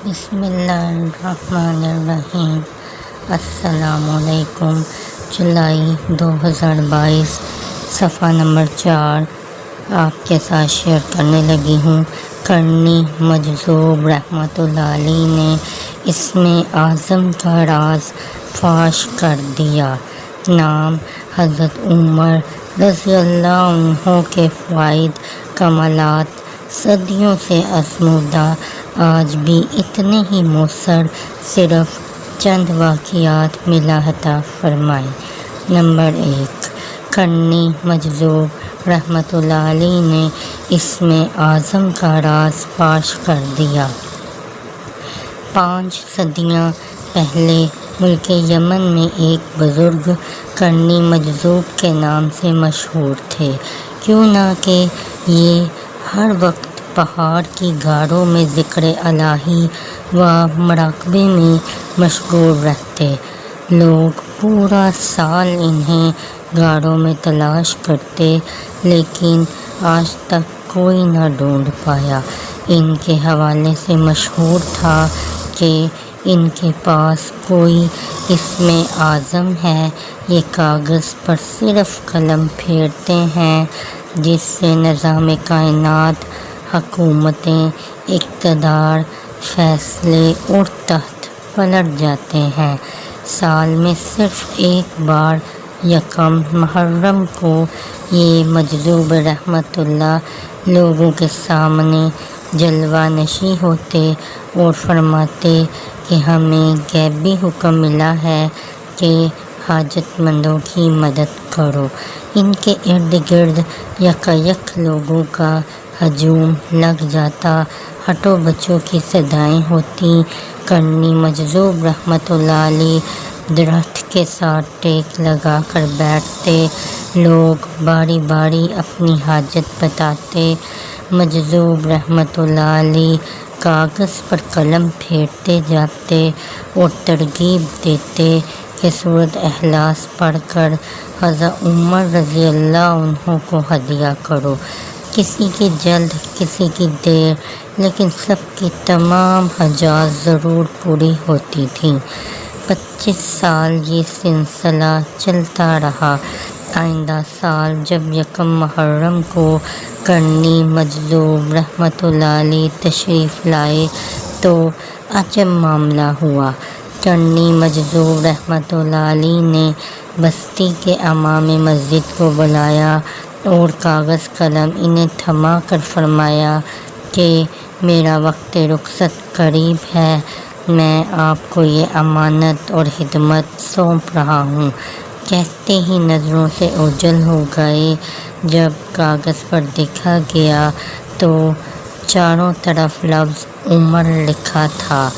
بسم اللہ الرحمن الرحیم۔ السلام علیکم۔ جولائی 2022 صفحہ نمبر 4 آپ کے ساتھ شیئر کرنے لگی ہوں۔ کرنی مجذوب رحمۃ اللہ علیہ نے اسم اعظم کا راز فاش کر دیا۔ نام حضرت عمر رضی اللہ عنہ کے فوائد کمالات صدیوں سے آزمودہ آج بھی اتنے ہی مؤثر، صرف چند واقعات میں لاحتہ فرمائیں۔ نمبر 1، کرنی مجذوب رحمۃ اللہ علیہ نے اسم اعظم کا راز فاش کر دیا۔ 5 صدیاں پہلے ملک یمن میں ایک بزرگ کرنی مجذوب کے نام سے مشہور تھے، کیوں نہ کہ یہ ہر وقت پہاڑ کی غاروں میں ذکر الہی و مراقبے میں مشغول رہتے۔ لوگ پورا سال انہیں غاروں میں تلاش کرتے، لیکن آج تک کوئی نہ ڈھونڈ پایا۔ ان کے حوالے سے مشہور تھا کہ ان کے پاس کوئی اسم اعظم ہے، یہ کاغذ پر صرف قلم پھیرتے ہیں، جس سے نظام کائنات، حکومتیں، اقتدار، فیصلے اور تخت پلٹ جاتے ہیں۔ سال میں صرف ایک بار یکم محرم کو یہ مجذوب رحمۃ اللہ لوگوں کے سامنے جلوہ نشیں ہوتے اور فرماتے کہ ہمیں غیبی حکم ملا ہے کہ حاجت مندوں کی مدد کرو۔ ان کے ارد گرد یکایک لوگوں کا ہجوم لگ جاتا، ہٹو بچوں کی صدائیں ہوتی۔ کرنی مجذوب رحمۃ اللہ علیہ درخت کے ساتھ ٹیک لگا کر بیٹھتے، لوگ باری باری اپنی حاجت بتاتے۔ مجذوب رحمۃ اللہ علیہ کاغذ پر قلم پھیرتے جاتے اور ترغیب دیتے کہ سورۃ اخلاص پڑھ کر حضرت عمر رضی اللہ عنہ کو ہدیہ کرو۔ کسی کی جلد، کسی کی دیر، لیکن سب کی تمام حاجات ضرور پوری ہوتی تھیں۔ 25 سال یہ سلسلہ چلتا رہا۔ آئندہ سال جب یکم محرم کو کرنی مجذوب رحمۃ اللہ علیہ تشریف لائے تو عجب معاملہ ہوا۔ کرنی مجذوب رحمۃ اللہ علیہ نے بستی کے امام مسجد کو بلایا اور کاغذ قلم انہیں تھما کر فرمایا کہ میرا وقت رخصت قریب ہے، میں آپ کو یہ امانت اور خدمت سونپ رہا ہوں۔ کہتے ہی نظروں سے اوجھل ہو گئے۔ جب کاغذ پر دیکھا گیا تو چاروں طرف لفظ عمر لکھا تھا۔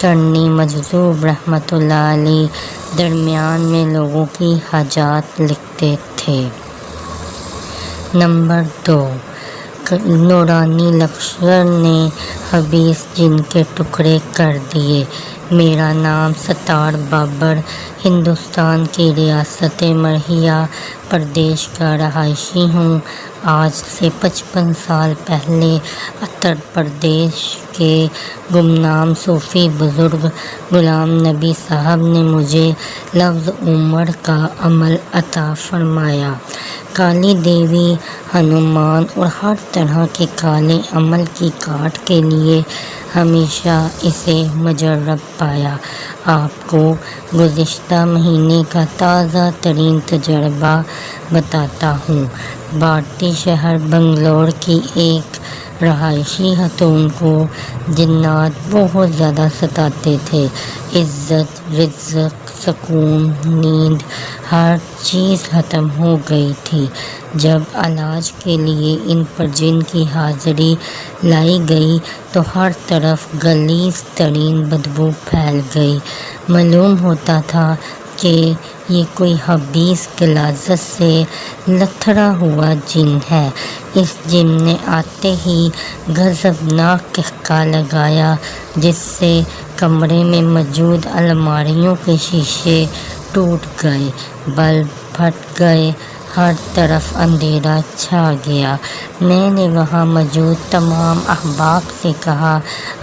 کرنی مجذوب رحمۃ اللہ علیہ درمیان میں لوگوں کی حاجات لکھتے تھے۔ نمبر 2، نورانی لخشر نے خبیث جن کے ٹکڑے کر دیے۔ میرا نام ستار بابر ہندوستان کی ریاست مدھیہ پردیش کا رہائشی ہوں۔ آج سے 55 سال پہلے اتر پردیش کے گمنام صوفی بزرگ غلام نبی صاحب نے مجھے لفظ عمر کا عمل عطا فرمایا۔ کالی دیوی، ہنومان اور ہر طرح کے کالے عمل کی کاٹ کے لیے ہمیشہ اسے مجرب پایا۔ آپ کو گزشتہ مہینے کا تازہ ترین تجربہ بتاتا ہوں۔ بھارتی شہر بنگلور کی ایک رہائشی خاتون کو جنات بہت زیادہ ستاتے تھے۔ عزت، رزق، سکون، نیند، ہر چیز ختم ہو گئی تھی۔ جب علاج کے لیے ان پر جن کی حاضری لائی گئی تو ہر طرف غلیظ ترین بدبو پھیل گئی۔ معلوم ہوتا تھا کہ یہ کوئی خبیث غلاظت سے لتھڑا ہوا جن ہے۔ اس جن نے آتے ہی غضبناک قہقہہ لگایا، جس سے کمرے میں موجود الماریوں کے شیشے ٹوٹ گئے، بلب پھٹ گئے، ہر طرف اندھیرا چھا گیا۔ میں نے وہاں موجود تمام احباب سے کہا،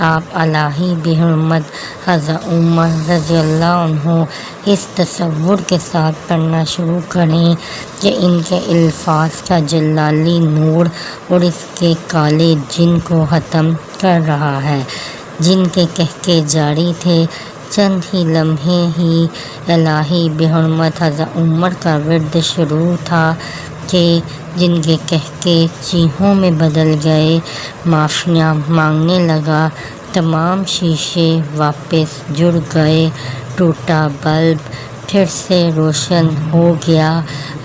آپ الہی بحرمت حضرت عمر رضی اللہ عنہ اس تصور کے ساتھ پڑھنا شروع کریں کہ ان کے الفاظ کا جلالی نور اور اس کے کالے جن کو ختم کر رہا ہے۔ جن کے کہکے جاری تھے۔ چند ہی لمحے ہی الہی بحرمت حضرت عمر کا ورد شروع تھا کہ جن کے کہکے چیخوں میں بدل گئے۔ معافیاں مانگنے لگا۔ تمام شیشے واپس جڑ گئے۔ ٹوٹا بلب پھر سے روشن ہو گیا۔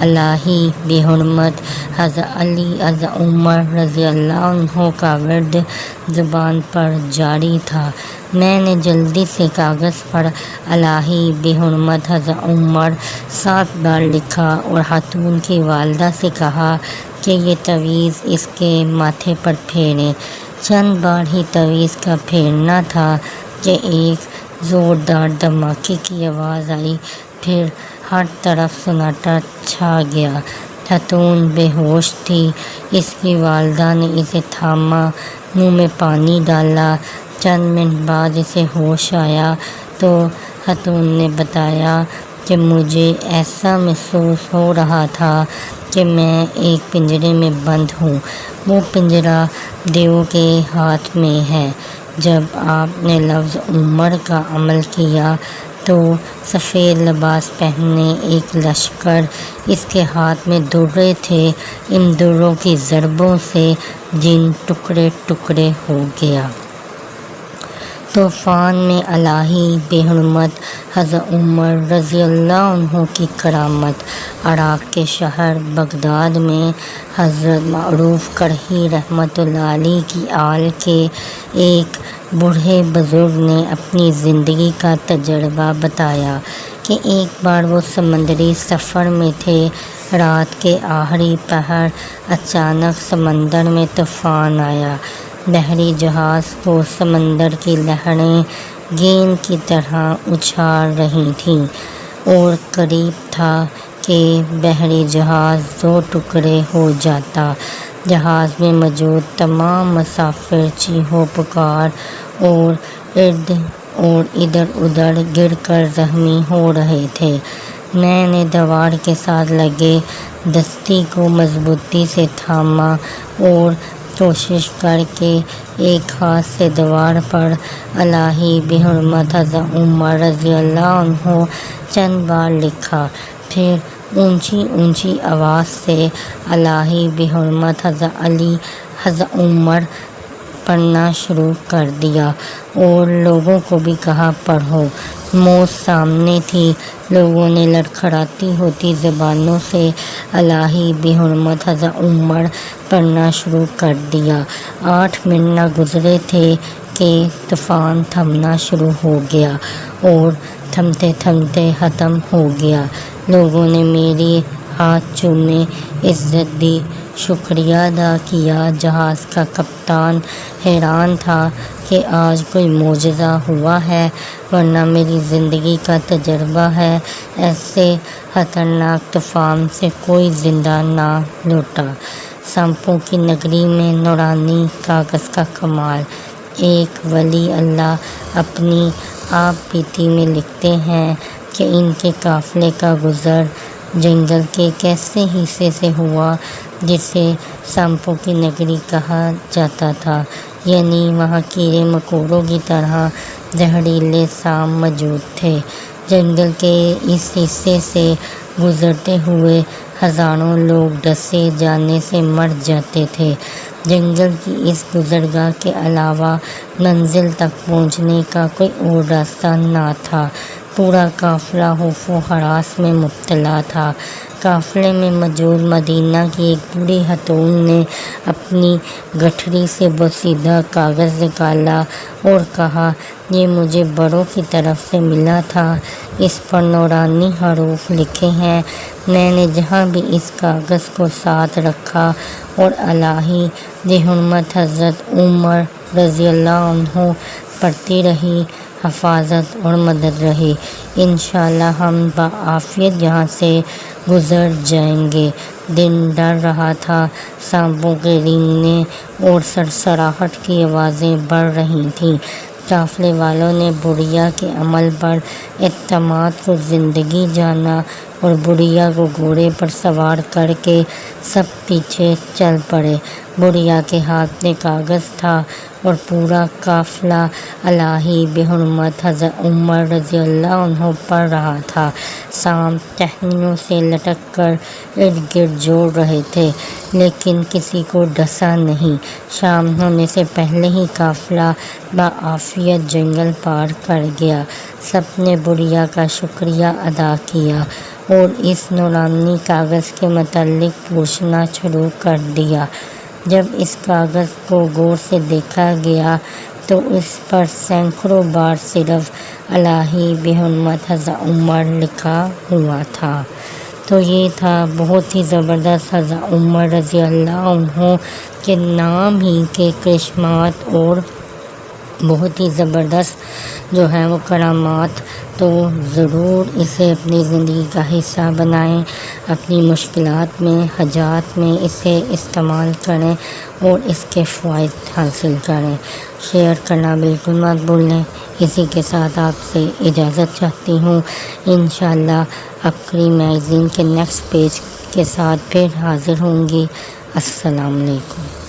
الہی بحرمت حضرت علی حضرت عمر رضی اللہ عنہ کا ورد زبان پر جاری تھا۔ میں نے جلدی سے کاغذ پر الہی بحرمت حضرت عمر 7 بار لکھا اور خاتون کی والدہ سے کہا کہ یہ تعویذ اس کے ماتھے پر پھیریں۔ چند بار ہی تعویذ کا پھیرنا تھا کہ ایک زوردار دھماکے کی آواز آئی، پھر ہر طرف سناٹا چھا گیا۔ خاتون بے ہوش تھی۔ اس کی والدہ نے اسے تھاما، منہ میں پانی ڈالا۔ چند منٹ بعد اسے ہوش آیا تو خاتون نے بتایا کہ مجھے ایسا محسوس ہو رہا تھا کہ میں ایک پنجرے میں بند ہوں۔ وہ پنجرہ دیو کے ہاتھ میں ہے۔ جب آپ نے لفظ عمر کا عمل کیا تو سفید لباس پہنے ایک لشکر، اس کے ہاتھ میں درے تھے۔ ان دروں کی ضربوں سے جن ٹکڑے ٹکڑے ہو گیا۔ طوفان میں الہی بحرمت حضرت عمر رضی اللہ عنہ کی کرامت۔ عراق کے شہر بغداد میں حضرت معروف کرخی رحمۃ اللہ علیہ کی آل کے ایک بوڑھے بزرگ نے اپنی زندگی کا تجربہ بتایا کہ ایک بار وہ سمندری سفر میں تھے۔ رات کے آخری پہر اچانک سمندر میں طوفان آیا۔ بحری جہاز کو سمندر کی لہریں گیند کی طرح اچھال رہی تھیں اور قریب تھا کہ بحری جہاز 2 ٹکڑے ہو جاتا۔ جہاز میں موجود تمام مسافر چیخو پکار اور ادھر ادھر گر کر زخمی ہو رہے تھے۔ میں نے دوار کے ساتھ لگے دستی کو مضبوطی سے تھاما اور کوشش کر کے ایک ہاتھ سے دوار پر الہی بحرمت حضرت عمر رضی اللہ عنہ چند بار لکھا، پھر اونچی اونچی آواز سے الہی بحرمت حضرت علی حضرت عمر پڑھنا شروع کر دیا اور لوگوں کو بھی کہا پڑھو۔ موت سامنے تھی۔ لوگوں نے لڑکھڑاتی ہوتی زبانوں سے الہی بحرمت حضرت عمر پڑھنا شروع کر دیا۔ 8 منٹ نہ گزرے تھے کہ طوفان تھمنا شروع ہو گیا اور تھمتے تھمتے ختم ہو گیا۔ لوگوں نے میری ہاتھ چومے، عزت دی، شکریہ ادا کیا۔ جہاز کا کپتان حیران تھا کہ آج کوئی معجزہ ہوا ہے، ورنہ میری زندگی کا تجربہ ہے ایسے خطرناک طوفان سے کوئی زندہ نہ لوٹا۔ سانپوں کی نگری میں نورانی کاغذ کا کمال۔ ایک ولی اللہ اپنی آپ بیتی میں لکھتے ہیں کہ ان کے قافلے کا گزر جنگل کے ایک ایسے حصے سے ہوا جسے سانپوں کی نگری کہا جاتا تھا، یعنی وہاں کیڑے مکوڑوں کی طرح زہریلے سانپ موجود تھے۔ جنگل کے اس حصے سے گزرتے ہوئے ہزاروں لوگ ڈسے جانے سے مر جاتے تھے۔ جنگل کی اس گزرگاہ کے علاوہ منزل تک پہنچنے کا کوئی اور راستہ نہ تھا۔ پورا قافلہ خوف و ہراس میں مبتلا تھا۔ قافلے میں موجود مدینہ کی ایک بوڑھی خاتون نے اپنی گٹھری سے بوسیدہ کاغذ نکالا اور کہا، یہ مجھے بڑوں کی طرف سے ملا تھا، اس پر نورانی حروف لکھے ہیں۔ میں نے جہاں بھی اس کاغذ کو ساتھ رکھا اور الہی بحرمت حضرت عمر رضی اللہ عنہ پڑھتی رہی، حفاظت اور مدد رہے۔ انشاءاللہ ہم بعافیت یہاں سے گزر جائیں گے۔ دن ڈر رہا تھا، سانپوں کے رینگنے اور سرسراہٹ کی آوازیں بڑھ رہی تھیں۔ قافلے والوں نے بڑھیا کے عمل پر اعتماد کو زندگی جانا اور بڑھیا کو گھوڑے پر سوار کر کے سب پیچھے چل پڑے۔ بڑھیا کے ہاتھ میں کاغذ تھا اور پورا قافلہ الہی بحرمت حضرت عمر رضی اللہ عنہ پڑھ رہا تھا۔ سانپ ٹہنیوں سے لٹک کر ارد گرد جوڑ رہے تھے، لیکن کسی کو ڈسا نہیں۔ شام ہونے سے پہلے ہی قافلہ بعافیت جنگل پار کر گیا۔ سب نے بڑھیا کا شکریہ ادا کیا اور اس نورانی کاغذ کے متعلق پوچھنا شروع کر دیا۔ جب اس کاغذ کو غور سے دیکھا گیا تو اس پر سینکڑوں بار صرف الہی بحرمت حضرت عمر لکھا ہوا تھا۔ تو یہ تھا بہت ہی زبردست حضرت عمر رضی اللہ عنہ کے نام ہی کے کرشمات اور بہت ہی زبردست جو ہے وہ کرامات۔ تو ضرور اسے اپنی زندگی کا حصہ بنائیں، اپنی مشکلات میں، حاجات میں اسے استعمال کریں اور اس کے فوائد حاصل کریں۔ شیئر کرنا بالکل مت بھولیں۔ اسی کے ساتھ آپ سے اجازت چاہتی ہوں۔ انشاءاللہ عبقری میگزین کے نیکسٹ پیج کے ساتھ پھر حاضر ہوں گی۔ السلام علیکم۔